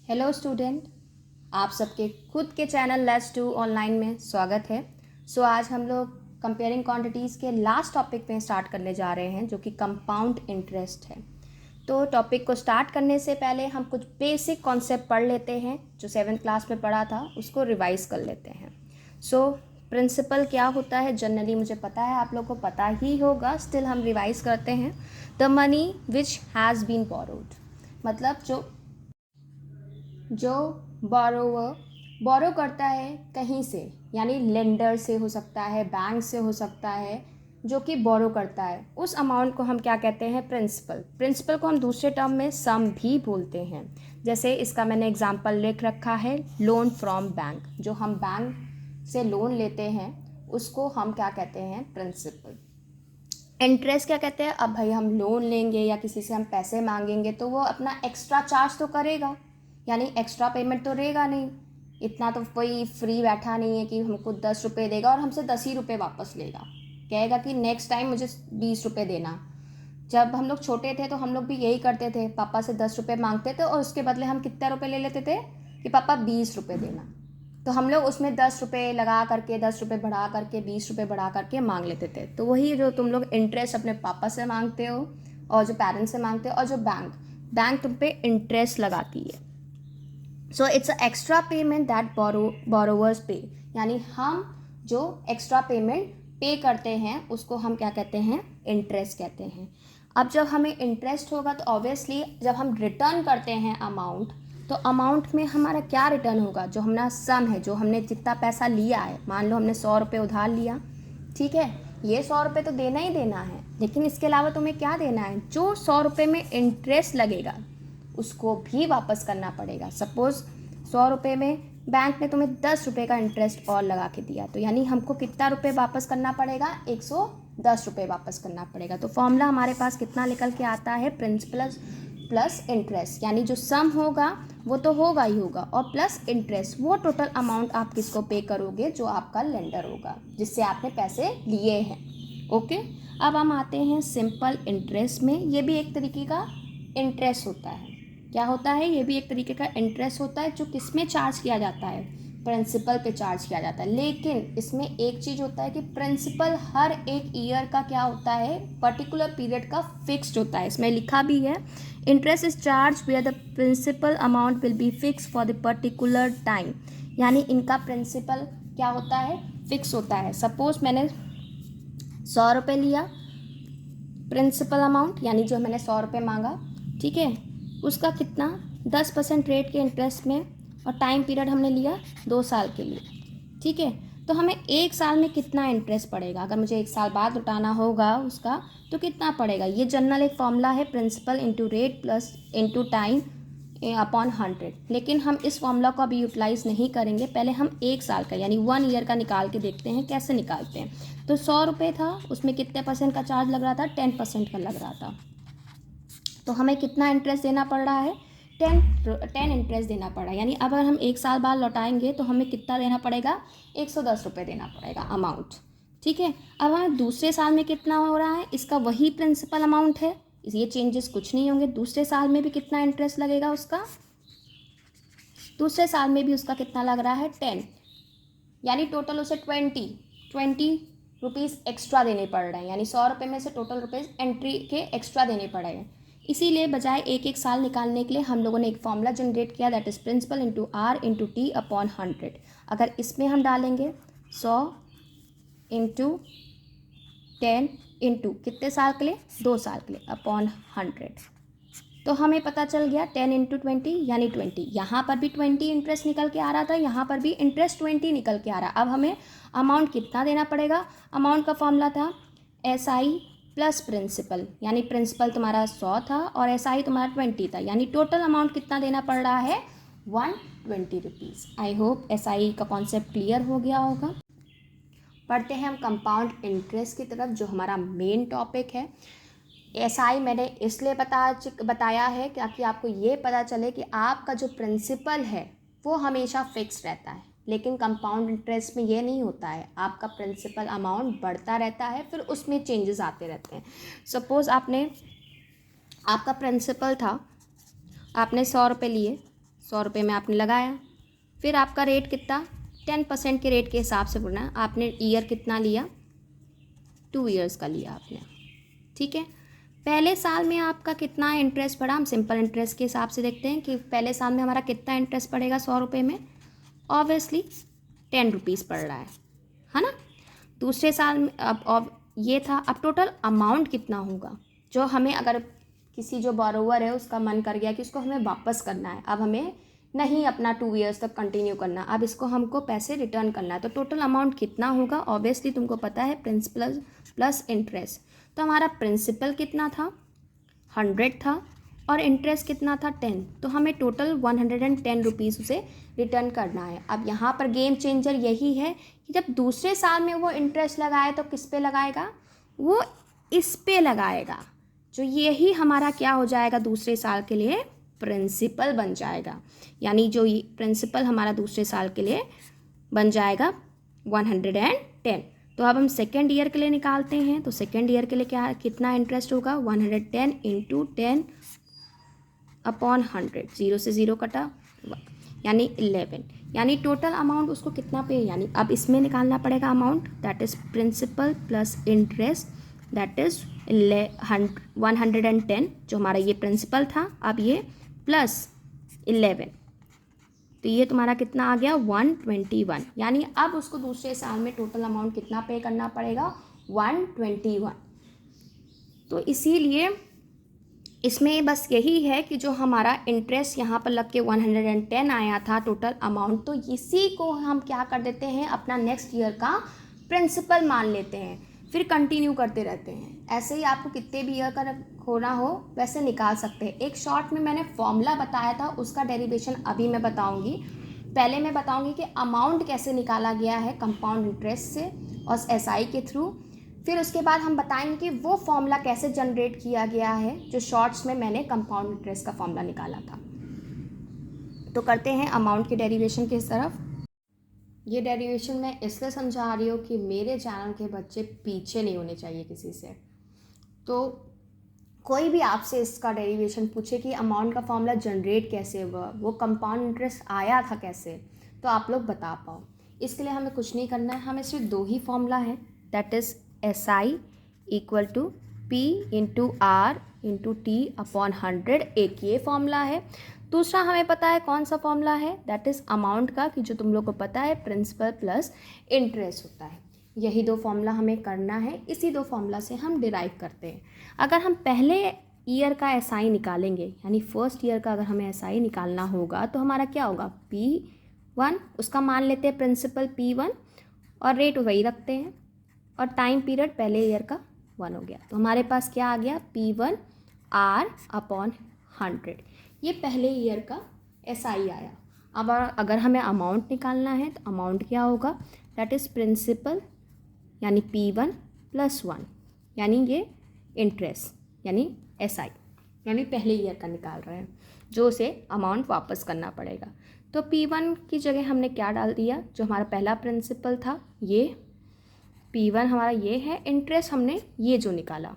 Hello student, आप सबके खुद के चैनल लेट्स डू ऑनलाइन में स्वागत है। आज हम लोग कंपेयरिंग क्वांटिटीज़ के लास्ट टॉपिक में स्टार्ट करने जा रहे हैं जो कि कंपाउंड इंटरेस्ट है। तो टॉपिक को स्टार्ट करने से पहले हम कुछ बेसिक कॉन्सेप्ट पढ़ लेते हैं जो 7th क्लास में पढ़ा था, उसको रिवाइज कर लेते हैं। प्रिंसिपल क्या होता है जनरली मुझे पता है, आप लोग को पता ही होगा, स्टिल हम रिवाइज करते हैं। The money which has been borrowed, मतलब जो बोरो करता है कहीं से, यानी लेंडर से हो सकता है, बैंक से हो सकता है, जो कि बोरो करता है, उस अमाउंट को हम क्या कहते हैं? प्रिंसिपल को हम दूसरे टर्म में सम भी बोलते हैं। जैसे इसका मैंने एग्जांपल लिख रखा है, लोन फ्रॉम बैंक। जो हम बैंक से लोन लेते हैं उसको हम क्या कहते हैं? प्रिंसिपल। इंटरेस्ट क्या कहते हैं? अब भाई हम लोन लेंगे या किसी से हम पैसे मांगेंगे तो वो अपना एक्स्ट्रा चार्ज तो करेगा, यानी एक्स्ट्रा पेमेंट तो रहेगा नहीं। इतना तो कोई फ्री बैठा नहीं है कि हमको 10 रुपये देगा और हमसे 10 ही रुपये वापस लेगा, कहेगा कि नेक्स्ट टाइम मुझे 20 रुपये देना। जब हम लोग छोटे थे तो हम लोग भी यही करते थे, पापा से 10 रुपये मांगते थे और उसके बदले हम कितने रुपये ले लेते थे कि पापा 20 रुपये देना। तो हम लोग उसमें 10 रुपये लगा करके, 10 रुपये बढ़ा करके, 20 रुपये बढ़ा करके मांग लेते थे। तो वही जो तुम लोग इंटरेस्ट अपने पापा से मांगते हो और जो पेरेंट्स से मांगते हो, और जो बैंक तुम पे इंटरेस्ट लगाती है। So it's a extra payment that borrowers पे, यानी हम जो एक्स्ट्रा पेमेंट पे करते हैं उसको हम क्या कहते हैं? इंटरेस्ट कहते हैं। अब जब हमें इंटरेस्ट होगा तो ऑब्वियसली जब हम रिटर्न करते हैं अमाउंट, तो अमाउंट में हमारा क्या रिटर्न होगा? जो हमारा सम है, जो हमने जितना पैसा लिया है, मान लो हमने 100 रुपये उधार लिया, ठीक है, ये 100 रुपये तो देना ही देना है, लेकिन इसके अलावा तुम्हें क्या देना है? जो 100 रुपये में इंटरेस्ट लगेगा उसको भी वापस करना पड़ेगा। सपोज़ 100 रुपये में बैंक ने तुम्हें 10 रुपये का इंटरेस्ट और लगा के दिया, तो यानी हमको कितना रुपये वापस करना पड़ेगा? 110 रुपये वापस करना पड़ेगा। तो फॉर्मूला हमारे पास कितना निकल के आता है? प्रिंसिपल प्लस इंटरेस्ट, यानी जो सम होगा वो तो होगा ही होगा, और प्लस इंटरेस्ट, वो टोटल अमाउंट आप किसको पे करोगे? जो आपका लेंडर होगा, जिससे आपने पैसे लिए हैं। ओके, अब हम आते हैं सिंपल इंटरेस्ट में। ये भी एक तरीके का इंटरेस्ट होता है। क्या होता है? ये भी एक तरीके का इंटरेस्ट होता है, जो किस में चार्ज किया जाता है? प्रिंसिपल पे चार्ज किया जाता है। लेकिन इसमें एक चीज़ होता है कि प्रिंसिपल हर एक ईयर का क्या होता है? पर्टिकुलर पीरियड का फिक्स्ड होता है। इसमें लिखा भी है, interest is charge where the principal amount will be fix for the particular time, यानी इनका प्रिंसिपल क्या होता है? फिक्स होता है। सपोज मैंने 100 रुपये लिया प्रिंसिपल अमाउंट, यानी जो मैंने 100 रुपये मांगा, ठीक है, उसका कितना? 10% रेट के इंटरेस्ट में, और टाइम पीरियड हमने लिया 2 साल के लिए, ठीक है। तो हमें 1 साल में कितना इंटरेस्ट पड़ेगा? अगर मुझे 1 साल बाद लौटाना होगा उसका, तो कितना पड़ेगा? ये जनरल एक फॉर्मूला है, principal into rate plus into time upon 100। लेकिन हम इस फॉर्मूला को अभी यूटिलाइज़ नहीं करेंगे। पहले हम 1 साल का यानी 1 ईयर का निकाल के देखते हैं कैसे निकालते हैं। तो 100 रुपये था, उसमें कितने परसेंट का चार्ज लग रहा था? 10% का लग रहा था। तो हमें कितना इंटरेस्ट देना पड़ रहा है? 10 इंटरेस्ट देना पड़ा, यानी अगर हम 1 साल बाद लौटाएंगे तो हमें कितना देना पड़ेगा? 110 रुपये देना पड़ेगा अमाउंट, ठीक है। अब हमें दूसरे साल में कितना हो रहा है? इसका वही प्रिंसिपल अमाउंट है, ये चेंजेस कुछ नहीं होंगे। दूसरे साल में भी कितना इंटरेस्ट लगेगा उसका? दूसरे साल में भी उसका कितना लग रहा है? 10, यानी टोटल उसे 20 रुपीज़ एक्स्ट्रा देने पड़ रहे हैं, यानी 100 रुपये में से टोटल रुपीज़ एंट्री के एक्स्ट्रा देने पड़े हैं। इसीलिए बजाय एक एक साल निकालने के लिए हम लोगों ने एक फॉर्मूला जनरेट किया, that is principal into R into T upon 100। अगर इसमें हम डालेंगे 100 इंटू 10 इंटू कितने साल के लिए? 2 साल के लिए अपॉन 100, तो हमें पता चल गया 10 इंटू 20 यानी 20। यहाँ पर भी 20 इंटरेस्ट निकल के आ रहा था, यहाँ पर भी इंटरेस्ट 20 निकल के आ रहा। अब हमें अमाउंट कितना देना पड़ेगा? अमाउंट का फॉर्मूला था SI प्लस प्रिंसिपल, यानी प्रिंसिपल तुम्हारा 100 था और SI तुम्हारा 20 था, यानी टोटल अमाउंट कितना देना पड़ रहा है? 120 रुपीज़। आई होप SI का कॉन्सेप्ट क्लियर हो गया होगा। पढ़ते हैं हम कंपाउंड इंटरेस्ट की तरफ, जो हमारा मेन टॉपिक है। SI मैंने इसलिए बताया है ताकि आपको ये पता चले कि आपका जो प्रिंसिपल है वो हमेशा फिक्स रहता है, लेकिन कंपाउंड इंटरेस्ट में ये नहीं होता है। आपका प्रिंसिपल अमाउंट बढ़ता रहता है, फिर उसमें चेंजेस आते रहते हैं। सपोज़ आपका प्रिंसिपल था, आपने 100 रुपये लिए, 100 रुपये में आपने लगाया, फिर आपका रेट कितना 10% के रेट के हिसाब से बोलना है। आपने ईयर कितना लिया, 2 ईयर्स का लिया आपने, ठीक है। पहले साल में आपका कितना इंटरेस्ट पड़ा, हम सिंपल इंटरेस्ट के हिसाब से देखते हैं कि पहले साल में हमारा कितना इंटरेस्ट पड़ेगा 100 रुपये में, ऑब्वियसली 10 रुपीज़ पड़ रहा है ना। दूसरे साल में अब ये था, अब टोटल अमाउंट कितना होगा जो हमें, अगर किसी जो बोरोवर है उसका मन कर गया कि उसको हमें वापस करना है, अब हमें नहीं अपना 2 ईयर्स तक कंटिन्यू करना, अब इसको हमको पैसे रिटर्न करना है, तो टोटल अमाउंट कितना होगा, ऑब्वियसली तुमको पता है प्रिंसिपल प्लस इंटरेस्ट। तो हमारा प्रिंसिपल कितना था 100 था और इंटरेस्ट कितना था 10, तो हमें टोटल 110 रुपीज़ उसे रिटर्न करना है। अब यहाँ पर गेम चेंजर यही है कि जब दूसरे साल में वो इंटरेस्ट लगाए तो किस पे लगाएगा, वो इस पे लगाएगा, जो यही हमारा क्या हो जाएगा दूसरे साल के लिए प्रिंसिपल बन जाएगा। यानी जो प्रिंसिपल हमारा दूसरे साल के लिए बन जाएगा 110। तो अब हम सेकेंड ईयर के लिए निकालते हैं, तो सेकेंड ईयर के लिए क्या कितना इंटरेस्ट होगा 110 इंटू 10 अपॉन 100, 0 से 0 कटा यानी 11, यानी टोटल अमाउंट उसको कितना पे, यानी अब इसमें निकालना पड़ेगा amount, that is principal plus interest, that is 110 जो हमारा ये प्रिंसिपल था, अब ये प्लस 11, तो ये तुम्हारा कितना आ गया 121, यानी अब उसको दूसरे साल में टोटल अमाउंट कितना पे करना पड़ेगा 121। तो इसीलिए इसमें बस यही है कि जो हमारा इंटरेस्ट यहाँ पर लग के 110 आया था टोटल अमाउंट, तो इसी को हम क्या कर देते हैं अपना नेक्स्ट ईयर का प्रिंसिपल मान लेते हैं, फिर कंटिन्यू करते रहते हैं। ऐसे ही आपको कितने भी ईयर का होना हो वैसे निकाल सकते हैं। एक शॉर्ट में मैंने फॉर्मूला बताया था, उसका डेरिवेशन अभी मैं बताऊंगी। पहले मैं बताऊंगी कि अमाउंट कैसे निकाला गया है कंपाउंड इंटरेस्ट से और एसआई के थ्रू, फिर उसके बाद हम बताएंगे कि वो फॉर्मूला कैसे जनरेट किया गया है जो शॉर्ट्स में मैंने कंपाउंड इंटरेस्ट का फॉर्मूला निकाला था। तो करते हैं अमाउंट के डेरिवेशन की तरफ। ये डेरिवेशन मैं इसलिए समझा रही हूँ कि मेरे चैनल के बच्चे पीछे नहीं होने चाहिए किसी से। तो कोई भी आपसे इसका डेरिवेशन पूछे कि अमाउंट का फॉर्मूला जनरेट कैसे हुआ, वो कंपाउंड इंटरेस्ट आया था कैसे, तो आप लोग बता पाओ। इसके लिए हमें कुछ नहीं करना है, हमें सिर्फ 2 ही फॉर्मूला है, that is SI equal to P into R into T upon 100, एक ये फॉर्मूला है। दूसरा हमें पता है कौन सा फॉर्मूला है, दैट इज़ अमाउंट का, कि जो तुम लोग को पता है प्रिंसिपल प्लस इंटरेस्ट होता है। यही 2 फॉर्मूला हमें करना है, इसी 2 फॉर्मूला से हम डिराइव करते हैं। अगर हम पहले ईयर का SI निकालेंगे, यानी फर्स्ट ईयर का अगर हमें SI निकालना होगा, तो हमारा क्या होगा P1, उसका मान लेते हैं प्रिंसिपल P1 और रेट वही रखते हैं, और टाइम पीरियड पहले ईयर का 1 हो गया, तो हमारे पास क्या आ गया P1 R अपॉन 100, ये पहले ईयर का SI आया। अब अगर हमें अमाउंट निकालना है तो अमाउंट क्या होगा, दैट इज़ प्रिंसिपल यानी P1 प्लस 1, यानी ये इंटरेस्ट यानी SI, यानी पहले ईयर का निकाल रहे हैं, जो उसे अमाउंट वापस करना पड़ेगा। तो P1 की जगह हमने क्या डाल दिया, जो हमारा पहला प्रिंसिपल था ये P1 हमारा ये है, इंटरेस्ट हमने ये जो निकाला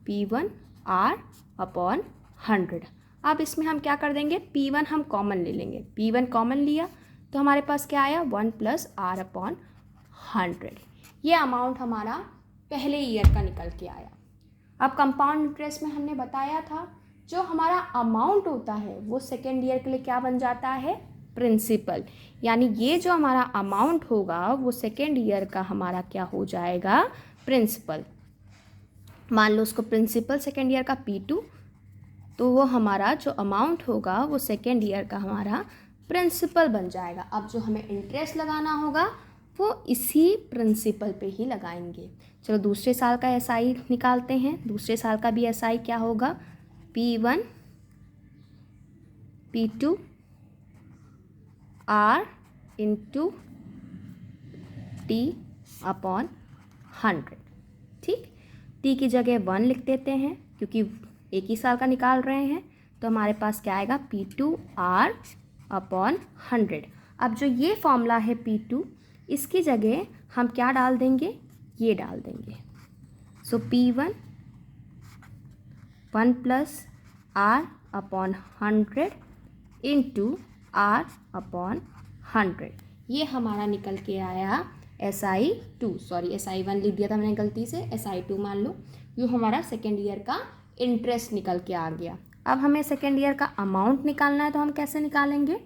P1 R अपॉन 100। अब इसमें हम क्या कर देंगे, P1 हम कॉमन ले लेंगे, P1 कॉमन लिया तो हमारे पास क्या आया 1 प्लस R अपॉन 100, ये अमाउंट हमारा पहले ईयर का निकल के आया। अब कंपाउंड इंटरेस्ट में हमने बताया था जो हमारा अमाउंट होता है वो सेकेंड ईयर के लिए क्या बन जाता है प्रिंसिपल, यानी ये जो हमारा अमाउंट होगा वो सेकेंड ईयर का हमारा क्या हो जाएगा प्रिंसिपल। मान लो उसको प्रिंसिपल सेकेंड ईयर का P2, तो वो हमारा जो अमाउंट होगा वो सेकेंड ईयर का हमारा प्रिंसिपल बन जाएगा। अब जो हमें इंटरेस्ट लगाना होगा वो इसी प्रिंसिपल पे ही लगाएंगे। चलो दूसरे साल का SI निकालते हैं। दूसरे साल का भी SI क्या होगा, P1 P2 R into T upon 100, ठीक। T की जगह 1 लिख देते हैं क्योंकि एक ही साल का निकाल रहे हैं, तो हमारे पास क्या आएगा P2 R अपॉन 100। अब जो ये फॉर्मूला है P2, इसकी जगह हम क्या डाल देंगे, ये डाल देंगे। So P1 1 plus R upon 100 into R upon 100। ये हमारा निकल के आया SI2, सॉरी SI1 लिख दिया था मैंने गलती से, SI2 मान लो। ये हमारा सेकेंड ईयर का इंटरेस्ट निकल के आ गया। अब हमें सेकेंड ईयर का अमाउंट निकालना है, तो हम कैसे निकालेंगे?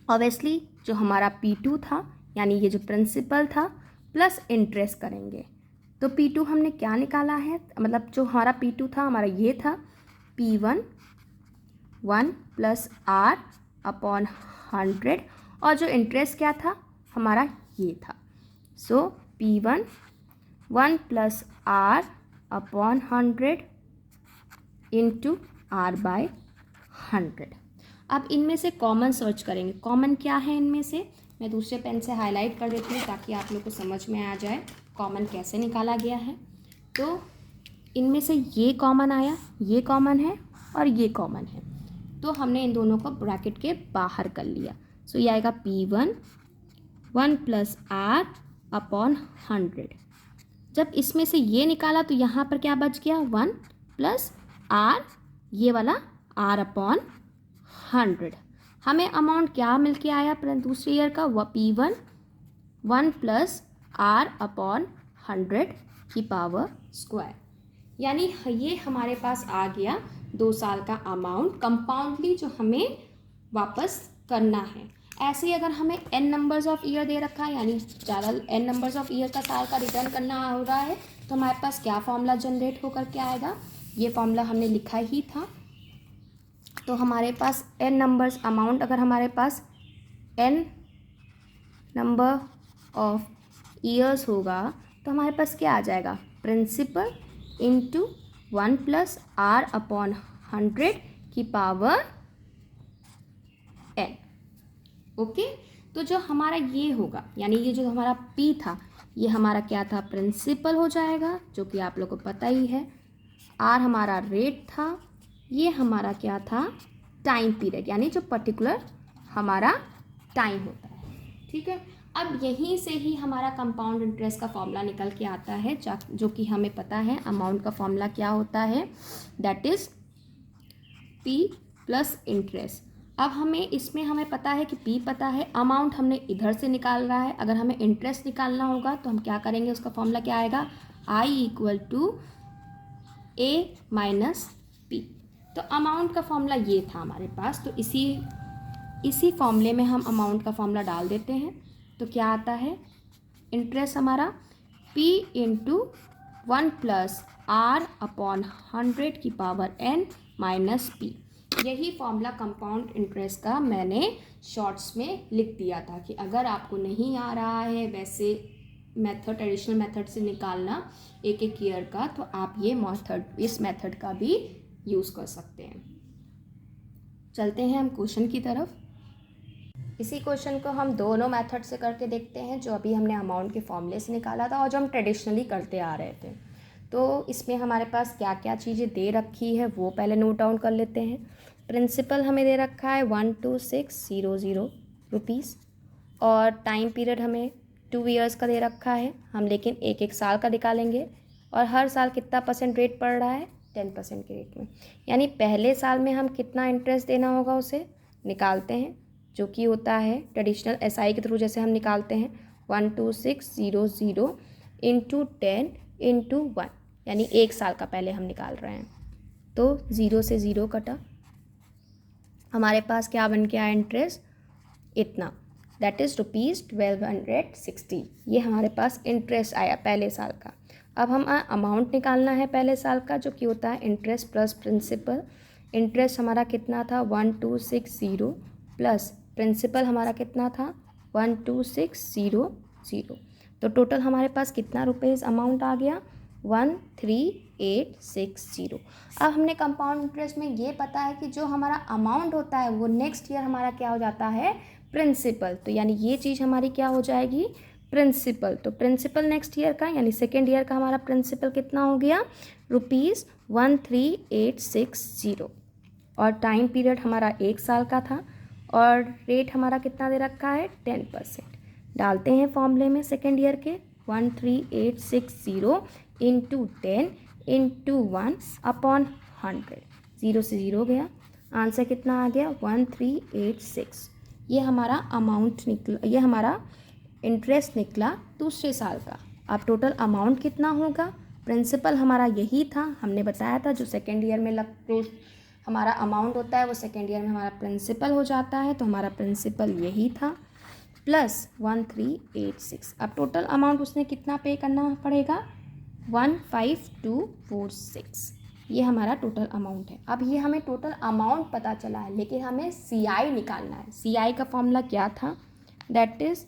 ऑब्वियसली जो हमारा P2 था, यानी ये जो प्रिंसिपल था प्लस इंटरेस्ट करेंगे। तो P2 हमने क्या निकाला है, मतलब जो हमारा P2 था हमारा ये था P1 1 प्लस R अपॉन 100, और जो इंटरेस्ट क्या था हमारा ये था। So P1 1 plus R upon 100 into R by 100। अब इनमें से कॉमन सर्च करेंगे, कॉमन क्या है इनमें से, मैं दूसरे पेन से हाईलाइट कर देती हूँ ताकि आप लोग को समझ में आ जाए कॉमन कैसे निकाला गया है। तो इनमें से ये कॉमन आया, ये कॉमन है और ये कॉमन है, तो हमने इन दोनों को ब्रैकेट के बाहर कर लिया। सो ये आएगा P1 1 प्लस R अपॉन 100। जब इसमें से ये निकाला तो यहाँ पर क्या बच गया, 1 प्लस R, ये वाला R अपॉन 100। हमें अमाउंट क्या मिल के आया दूसरे ईयर का, वह P1 1 प्लस R अपॉन 100 की पावर स्क्वायर। यानी ये हमारे पास आ गया 2 साल का अमाउंट कंपाउंडली जो हमें वापस करना है। ऐसे ही अगर हमें n नंबर्स ऑफ ईयर दे रखा है, यानी ज़्यादा n नंबर्स ऑफ ईयर का साल का रिटर्न करना हो रहा है, तो हमारे पास क्या फॉर्मूला जनरेट होकर के आएगा, ये फॉर्मूला हमने लिखा ही था। तो हमारे पास n नंबर्स अमाउंट, अगर हमारे पास n नंबर ऑफ ईयर्स होगा तो हमारे पास क्या आ जाएगा, principal into 1 plus R upon 100 की पावर n। ओके, तो जो हमारा ये होगा, यानी ये जो हमारा P था ये हमारा क्या था, प्रिंसिपल हो जाएगा, जो कि आप लोग को पता ही है। R हमारा रेट था, ये हमारा क्या था, टाइम पीरियड, यानी जो पर्टिकुलर हमारा टाइम होता है। ठीक है, अब यहीं से ही हमारा कंपाउंड इंटरेस्ट का फॉर्मूला निकल के आता है, जो कि हमें पता है अमाउंट का फॉर्मूला क्या होता है, that is P plus interest. अब हमें पता है कि P पता है, अमाउंट हमने इधर से निकाल रहा है। अगर हमें इंटरेस्ट निकालना होगा तो हम क्या करेंगे, उसका फॉर्मूला क्या आएगा, I equal to A minus P। तो अमाउंट का फॉर्मूला ये था हमारे पास, तो इसी फॉर्मूले में हम अमाउंट का फॉर्मूला डाल देते हैं। तो क्या आता है, इंटरेस्ट हमारा P into 1 plus R upon 100 की पावर n माइनस P। यही फॉर्मूला कंपाउंड इंटरेस्ट का मैंने शॉर्ट्स में लिख दिया था कि अगर आपको नहीं आ रहा है वैसे मेथड, ट्रेडिशनल मेथड से निकालना एक एक ईयर का, तो आप ये इस मेथड का भी यूज़ कर सकते हैं। चलते हैं हम क्वेश्चन की तरफ। इसी क्वेश्चन को हम दोनों मेथड से करके देखते हैं, जो अभी हमने अमाउंट के फॉर्मूले से निकाला था और जो हम ट्रेडिशनली करते आ रहे थे। तो इसमें हमारे पास क्या क्या चीज़ें दे रखी है वो पहले नोट डाउन कर लेते हैं। प्रिंसिपल हमें दे रखा है 12600 रुपीज़, और टाइम पीरियड हमें 2 ईयर्स का दे रखा है, हम लेकिन एक एक साल का निकालेंगे, और हर साल कितना परसेंट रेट पड़ रहा है, 10% के रेट में। यानी पहले साल में हम कितना इंटरेस्ट देना होगा उसे निकालते हैं, जो कि होता है ट्रेडिशनल SI के थ्रू जैसे हम निकालते हैं 12600 इंटू 10 इंटू 1, यानी एक साल का पहले हम निकाल रहे हैं। तो 0 से 0 कटा, हमारे पास क्या बन के आया, इंटरेस्ट इतना, दैट इज़ ₹1260। ये हमारे पास इंटरेस्ट आया पहले साल का। अब हम अमाउंट निकालना है पहले साल का, जो कि होता है इंटरेस्ट प्लस प्रिंसिपल। इंटरेस्ट हमारा कितना था, 1260 प्लस प्रिंसिपल हमारा कितना था, 12600। तो टोटल हमारे पास कितना रुपीज़ अमाउंट आ गया, 13860। अब हमने कंपाउंड इंटरेस्ट में ये पता है कि जो हमारा अमाउंट होता है वो नेक्स्ट ईयर हमारा क्या हो जाता है, प्रिंसिपल। तो यानी ये चीज़ हमारी क्या हो जाएगी, प्रिंसिपल। तो प्रिंसिपल नेक्स्ट ईयर का, यानी सेकेंड ईयर का हमारा प्रिंसिपल कितना हो गया, ₹13860। और टाइम पीरियड हमारा एक साल का था, और रेट हमारा कितना दे रखा है, 10%। डालते हैं फॉर्मूले में सेकेंड ईयर के, 13860 इंटू 10 इंटू 1 अपॉन 100। 0 से 0 गया, आंसर कितना आ गया 1386। ये हमारा अमाउंट निकला, ये हमारा इंटरेस्ट निकला दूसरे साल का। अब टोटल अमाउंट कितना होगा, प्रिंसिपल हमारा यही था, हमने बताया था जो सेकेंड ईयर में जो हमारा अमाउंट होता है वो सेकेंड ईयर में हमारा प्रिंसिपल हो जाता है, तो हमारा प्रिंसिपल यही था प्लस 1386। अब टोटल अमाउंट उसने कितना पे करना पड़ेगा 15246। ये हमारा टोटल अमाउंट है। अब ये हमें टोटल अमाउंट पता चला है, लेकिन हमें CI निकालना है। CI का फॉर्मूला क्या था, that is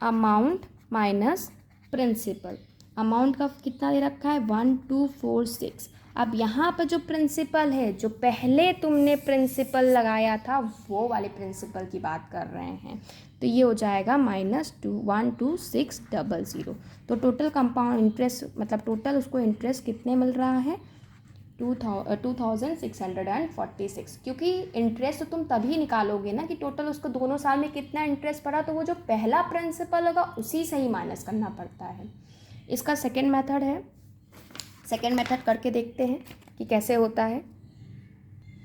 amount minus principal. Amount का कितना दे रखा है 1246। अब यहाँ पर जो प्रिंसिपल है, जो पहले तुमने प्रिंसिपल लगाया था वो वाले प्रिंसिपल की बात कर रहे हैं, तो ये हो जाएगा -12600। तो टोटल कंपाउंड इंटरेस्ट मतलब टोटल उसको इंटरेस्ट कितने मिल रहा है 2646। क्योंकि इंटरेस्ट तो तुम तभी निकालोगे ना कि टोटल उसको दोनों साल में कितना इंटरेस्ट पड़ा, तो वो जो पहला प्रिंसिपल होगा उसी से ही माइनस करना पड़ता है। इसका सेकेंड मेथड है, सेकेंड मेथड करके देखते हैं कि कैसे होता है,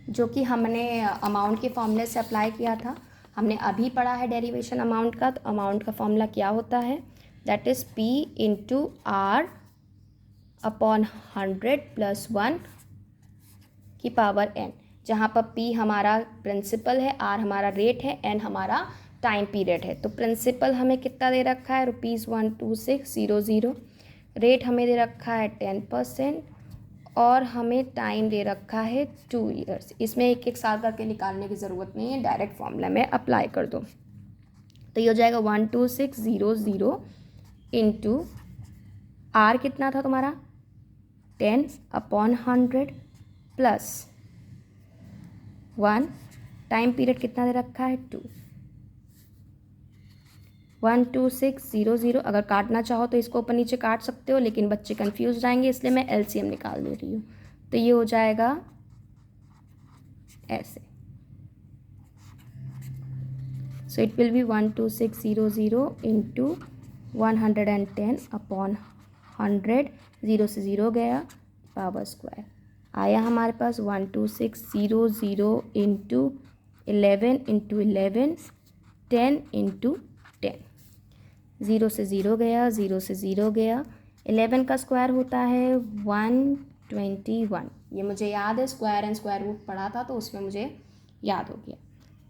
जो कि हमने अमाउंट के फॉर्मूले से अप्लाई किया था। हमने अभी पढ़ा है डेरिवेशन अमाउंट का। तो अमाउंट का फॉर्मूला क्या होता है, that is P into R upon 100 + 1 की पावर n, जहाँ पर P हमारा प्रिंसिपल है, R हमारा रेट है, n हमारा टाइम पीरियड है। तो प्रिंसिपल हमें कितना दे रखा है ₹12600, रेट हमें दे रखा है 10% और हमें टाइम दे रखा है 2 ईयर्स। इसमें एक एक साल करके निकालने की ज़रूरत नहीं है, डायरेक्ट फॉर्मूला में अप्लाई कर दो। तो ये हो जाएगा 12600 इंटू R कितना था तुम्हारा 10/100 प्लस 1, टाइम पीरियड कितना दे रखा है 2। 12600, अगर काटना चाहो तो इसको ऊपर नीचे काट सकते हो, लेकिन बच्चे कंफ्यूज जाएंगे इसलिए मैं LCM निकाल दे रही हूँ। तो ये हो जाएगा ऐसे, so it will be 12600 into 110/100, 0 से 0 गया, पावर स्क्वायर आया हमारे पास 12600 इंटू 11 इंटू 11, 10 इंटू 10, 0 से 0 गया, 0 से 0 गया। 11 का स्क्वायर होता है 121। ये मुझे याद है, स्क्वायर एंड स्क्वायर रूट पढ़ा था तो उसमें मुझे याद हो गया।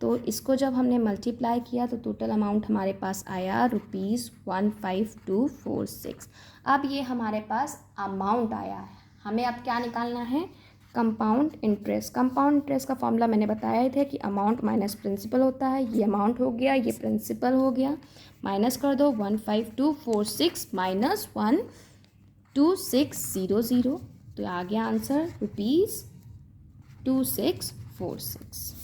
तो इसको जब हमने मल्टीप्लाई किया तो टोटल अमाउंट हमारे पास आया ₹15246। अब ये हमारे पास अमाउंट आया है, हमें अब क्या निकालना है कंपाउंड इंटरेस्ट। कंपाउंड इंटरेस्ट का फॉर्मूला मैंने बताया ही था कि अमाउंट माइनस प्रिंसिपल होता है। ये अमाउंट हो गया, ये प्रिंसिपल हो गया, माइनस कर दो 15246 माइनस 12600, तो आ गया आंसर ₹2646।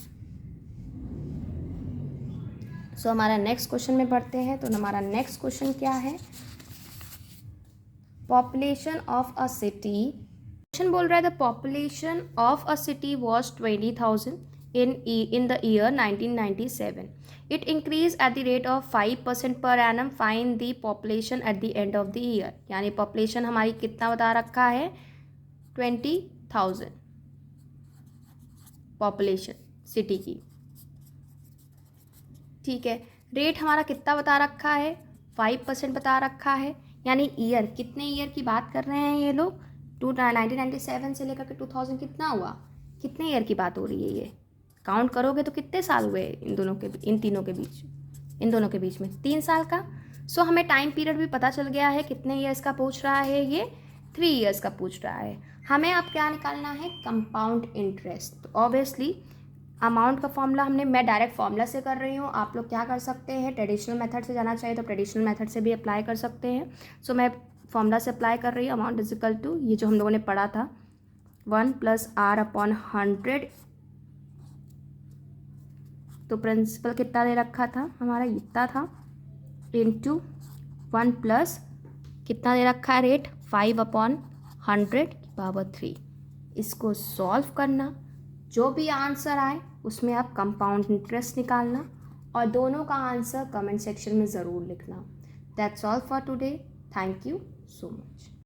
सो हमारा नेक्स्ट क्वेश्चन में बढ़ते हैं। तो हमारा नेक्स्ट क्वेश्चन क्या है, population of a city. Question बोल रहा है the population of a city was 20,000 in the year 1997. It increased at the rate of 5% per annum. Find the population at the end of the year. यानी population हमारी कितना बता रखा है 20,000 population city की, ठीक है। रेट हमारा कितना बता रखा है 5% बता रखा है, यानी ईयर कितने ईयर की बात कर रहे हैं ये लोग 1997 से लेकर के 2000 कितना हुआ, कितने ईयर की बात हो रही है, ये काउंट करोगे तो कितने साल हुए इन दोनों के बीच में 3 साल का। सो हमें टाइम पीरियड भी पता चल गया है, कितने ईयर्स का पूछ रहा है ये 3 ईयर्स का पूछ रहा है। हमें अब क्या निकालना है कंपाउंड इंटरेस्ट। तो ऑब्वियसली अमाउंट का फॉर्मूला मैं डायरेक्ट फॉर्मूला से कर रही हूँ, आप लोग क्या कर सकते हैं ट्रेडिशनल मेथड से जाना चाहिए तो ट्रेडिशनल मेथड से भी अप्लाई कर सकते हैं। सो मैं फॉर्मूला से अप्लाई कर रही हूँ, अमाउंट इज इक्वल टू ये जो हम लोगों ने पढ़ा था 1 + R/100। तो प्रिंसिपल कितना दे रखा था हमारा इतना था, इंटू 1 प्लस कितना दे रखा है रेट 5/100 की पावर 3। इसको सॉल्व करना, जो भी आंसर आए उसमें आप कंपाउंड इंटरेस्ट निकालना और दोनों का आंसर कमेंट सेक्शन में ज़रूर लिखना। That's all for today, thank you so much.